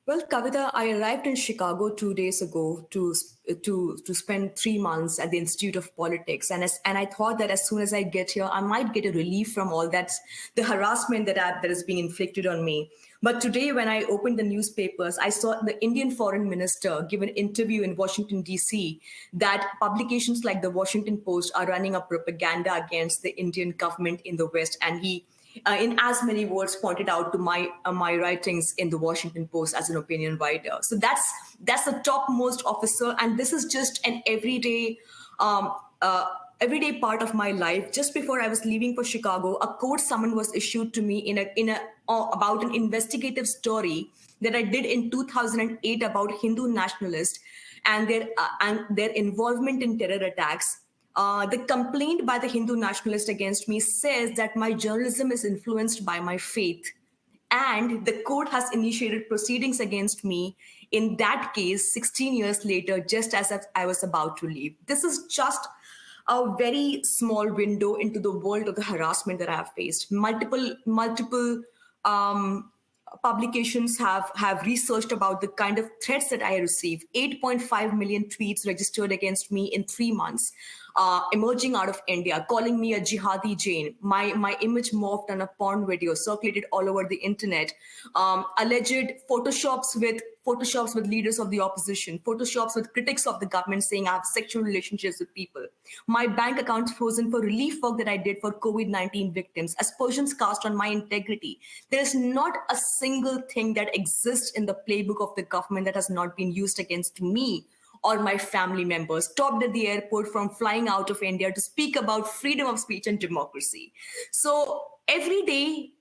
Well, Kavita, I arrived in Chicago 2 days ago to spend 3 months at the Institute of Politics, and I thought that as soon as I get here, I might get a relief from all that the harassment that is being inflicted on me. But today, when I opened the newspapers, I saw the Indian Foreign Minister give an interview in Washington D.C. that publications like the Washington Post are running a propaganda against the Indian government in the West, and he in as many words pointed out to my writings in the Washington Post as an opinion writer. So that's the topmost officer, and this is just an um, everyday part of my life. Just before I was leaving for Chicago, a court summon was issued to me in a about an investigative story that I did in 2008 about Hindu nationalists and their involvement in terror attacks. The complaint by the Hindu nationalist against me says that my journalism is influenced by my faith. And the court has initiated proceedings against me in that case 16 years later, just as I was about to leave. This is just a very small window into the world of the harassment that I have faced. Multiple publications have researched about the kind of threats that I receive. 8.5 million tweets registered against me in 3 months, emerging out of India, calling me a jihadi Jain. My image morphed on a porn video circulated all over the internet. Alleged photoshops with leaders of the opposition, photoshops with critics of the government saying I have sexual relationships with people. My bank account frozen for relief work that I did for COVID-19 victims, aspersions cast on my integrity. There is not a single thing that exists in the playbook of the government that has not been used against me or my family members, stopped at the airport from flying out of India to speak about freedom of speech and democracy. So every day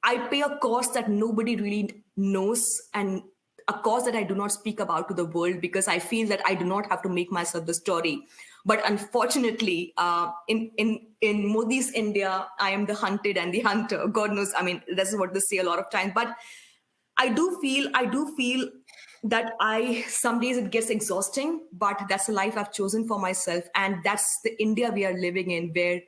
I pay a cost that nobody really knows, and a cause that I do not speak about to the world because I feel that I do not have to make myself the story. But unfortunately, in Modi's India, I am the hunted and the hunter. God knows, I mean, this is what they say a lot of times. But I do feel that some days it gets exhausting, but that's the life I've chosen for myself, and that's the India we are living in, where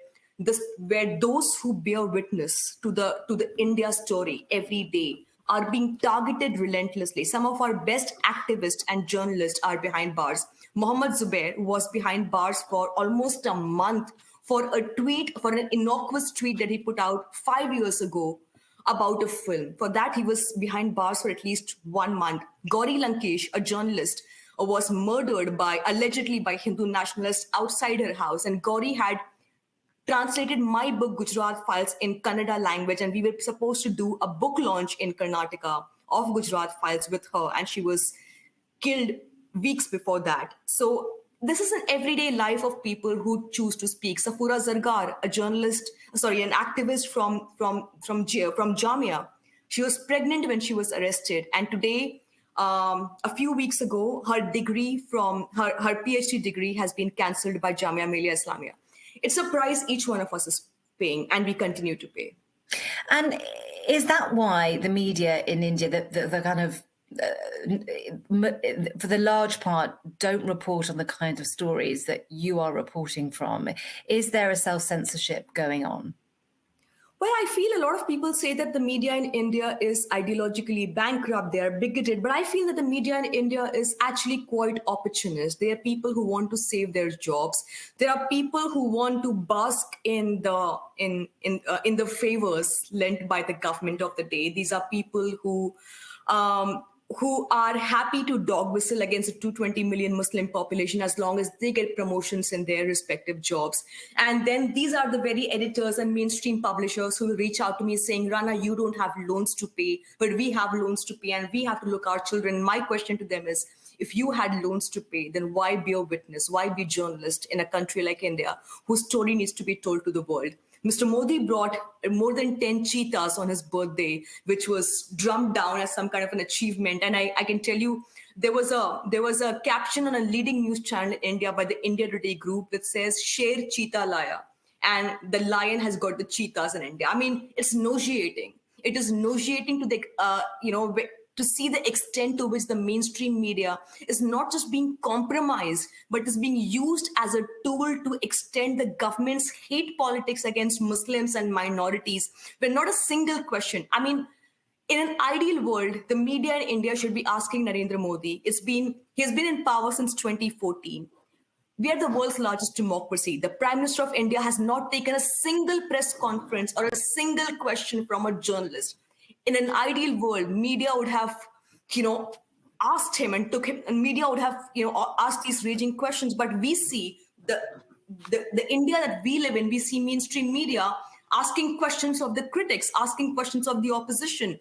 those who bear witness to the India story every day are being targeted relentlessly. Some of our best activists and journalists are behind bars. Mohammed Zubair was behind bars for almost a month for an innocuous tweet that he put out 5 years ago about a film. For that, he was behind bars for at least 1 month. Gauri Lankesh, a journalist, was murdered allegedly by Hindu nationalists outside her house. And Gauri had translated my book Gujarat Files in Kannada language, and we were supposed to do a book launch in Karnataka of Gujarat Files with her, and she was killed weeks before that. So this is an everyday life of people who choose to speak. Safura Zargar, an activist from Jamia, she was pregnant when she was arrested, and today, a few weeks ago, her PhD degree has been cancelled by Jamia Millia Islamia. It's a price each one of us is paying, and we continue to pay. And is that why the media in India, the kind of, for the large part, don't report on the kind of stories that you are reporting from? Is there a self-censorship going on? Well, I feel a lot of people say that the media in India is ideologically bankrupt, they are bigoted, but I feel that the media in India is actually quite opportunist. There are people who want to save their jobs. There are people who want to bask in the favors lent by the government of the day. These are people who are happy to dog whistle against a 220 million Muslim population as long as they get promotions in their respective jobs. And then these are the very editors and mainstream publishers who will reach out to me saying, Rana, you don't have loans to pay, but we have loans to pay and we have to look our children. My question to them is, if you had loans to pay, then why be a witness? Why be a journalist in a country like India whose story needs to be told to the world? Mr. Modi brought more than 10 cheetahs on his birthday, which was drummed down as some kind of an achievement. And I can tell you, there was a caption on a leading news channel in India by the India Today group that says, Sher Cheetah Laya. And the lion has got the cheetahs in India. I mean, it's nauseating. It is nauseating to see the extent to which the mainstream media is not just being compromised, but is being used as a tool to extend the government's hate politics against Muslims and minorities, where not a single question. I mean, In an ideal world, the media in India should be asking Narendra Modi. He's been in power since 2014. We are the world's largest democracy. The Prime Minister of India has not taken a single press conference or a single question from a journalist. In an ideal world, media would have, asked him and took him, and media would have, asked these raging questions. But we see the India that we live in, we see mainstream media asking questions of the critics, asking questions of the opposition.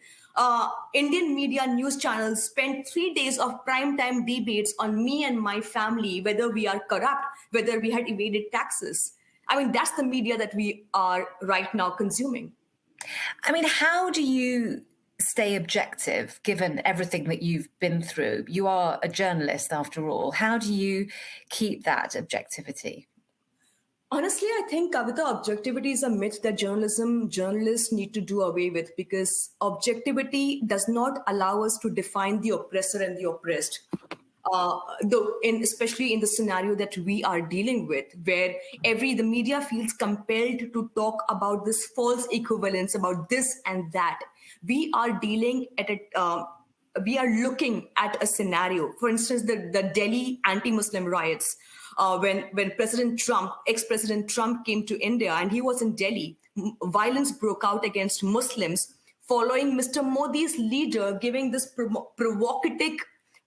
Indian media news channels spent 3 days of primetime debates on me and my family, whether we are corrupt, whether we had evaded taxes. I mean, that's the media that we are right now consuming. I mean, how do you stay objective given everything that you've been through? You are a journalist after all. How do you keep that objectivity? Honestly, I think, Kavita, objectivity is a myth that journalists need to do away with, because objectivity does not allow us to define the oppressor and the oppressed. Especially in the scenario that we are dealing with, where the media feels compelled to talk about this false equivalence, about this and that. We are looking at a scenario. For instance, the Delhi anti-Muslim riots. When ex-President Trump came to India and he was in Delhi, violence broke out against Muslims following Mr. Modi's leader giving this provocative,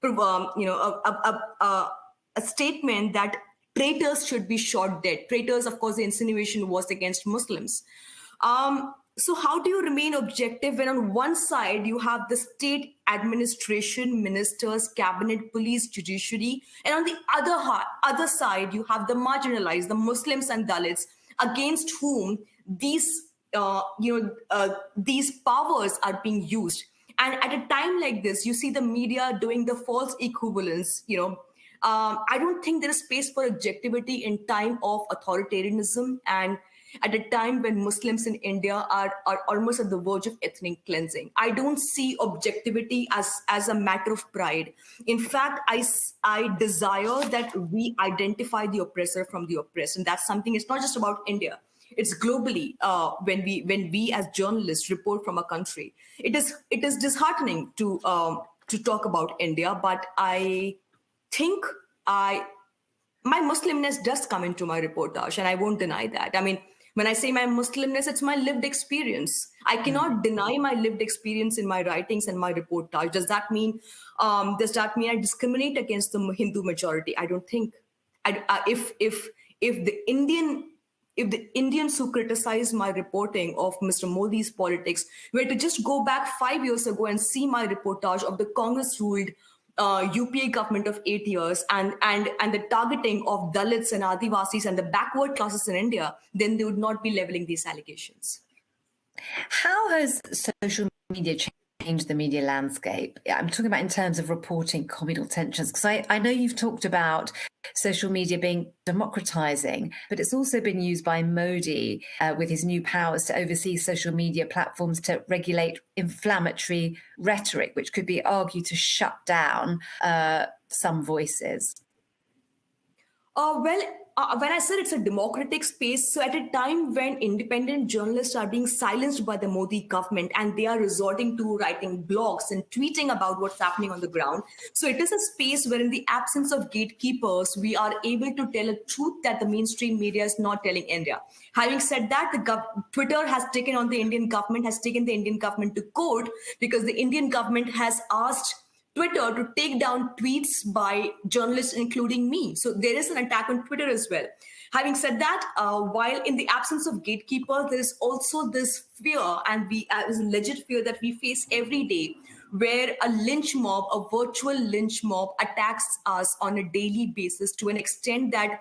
a statement that traitors should be shot dead. Traitors, of course, the insinuation was against Muslims. So how do you remain objective when on one side you have the state administration, ministers, cabinet, police, judiciary, and on the other side you have the marginalized, the Muslims and Dalits, against whom these powers are being used? And at a time like this, you see the media doing the false equivalence. I don't think there is space for objectivity in time of authoritarianism, and at a time when Muslims in India are almost at the verge of ethnic cleansing. I don't see objectivity as a matter of pride. In fact, I desire that we identify the oppressor from the oppressed. And that's something, it's not just about India. It's globally when we as journalists report from a country. It is disheartening to talk about India, but I think my Muslimness does come into my reportage, and I won't deny that. I mean, when I say my Muslimness, it's my lived experience. I cannot deny my lived experience in my writings and my reportage. Does that mean I discriminate against the Hindu majority? I don't think. If the Indians who criticize my reporting of Mr. Modi's politics were to just go back 5 years ago and see my reportage of the Congress-ruled UPA government of 8 years and the targeting of Dalits and Adivasis and the backward classes in India, then they would not be leveling these allegations. How has social media changed the media landscape? I'm talking about in terms of reporting communal tensions, because I know you've talked about social media being democratizing, but it's also been used by Modi with his new powers to oversee social media platforms to regulate inflammatory rhetoric, which could be argued to shut down some voices. When I said it's a democratic space, so at a time when independent journalists are being silenced by the Modi government and they are resorting to writing blogs and tweeting about what's happening on the ground, so it is a space where in the absence of gatekeepers, we are able to tell a truth that the mainstream media is not telling India. Having said that, Twitter has taken the Indian government to court because the Indian government has asked Twitter to take down tweets by journalists, including me. So there is an attack on Twitter as well. Having said that, while in the absence of gatekeepers, there is also this fear, and is a legit fear that we face every day, where a lynch mob, a virtual lynch mob, attacks us on a daily basis to an extent that,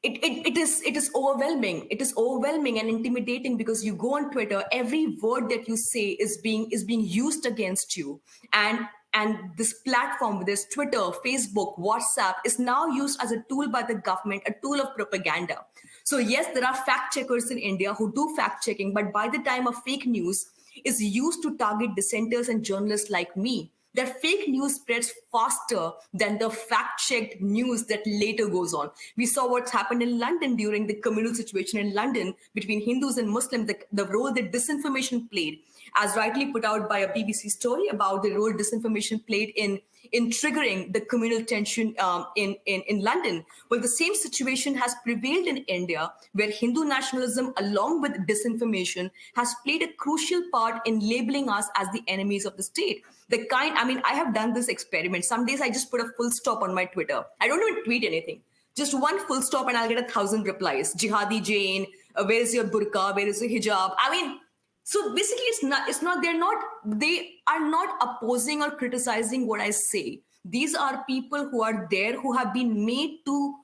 it is overwhelming. It is overwhelming and intimidating, because you go on Twitter, every word that you say is being used against you, and this platform, this Twitter, Facebook, WhatsApp, is now used as a tool by the government, a tool of propaganda. So yes, there are fact checkers in India who do fact checking, but by the time a fake news is used to target dissenters and journalists like me, that fake news spreads faster than the fact-checked news that later goes on. We saw what's happened in London during the communal situation in London between Hindus and Muslims, the role that disinformation played, as rightly put out by a BBC story about the role disinformation played in triggering the communal tension in London. Well, the same situation has prevailed in India, where Hindu nationalism, along with disinformation, has played a crucial part in labeling us as the enemies of the state. I have done this experiment. Some days I just put a full stop on my Twitter. I don't even tweet anything. Just one full stop and I'll get 1,000 replies. Jihadi Jane, where is your burqa? Where is your hijab? So basically, they are not opposing or criticizing what I say. These are people who are there, who have been made to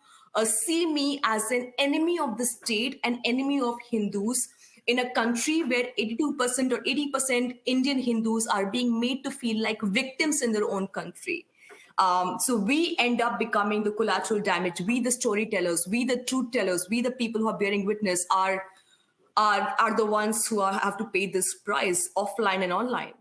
see me as an enemy of the state, an enemy of Hindus, in a country where 82% or 80% Indian Hindus are being made to feel like victims in their own country. So we end up becoming the collateral damage. We, the storytellers, we, the truth tellers, we, the people who are bearing witness, are the ones who have to pay this price offline and online.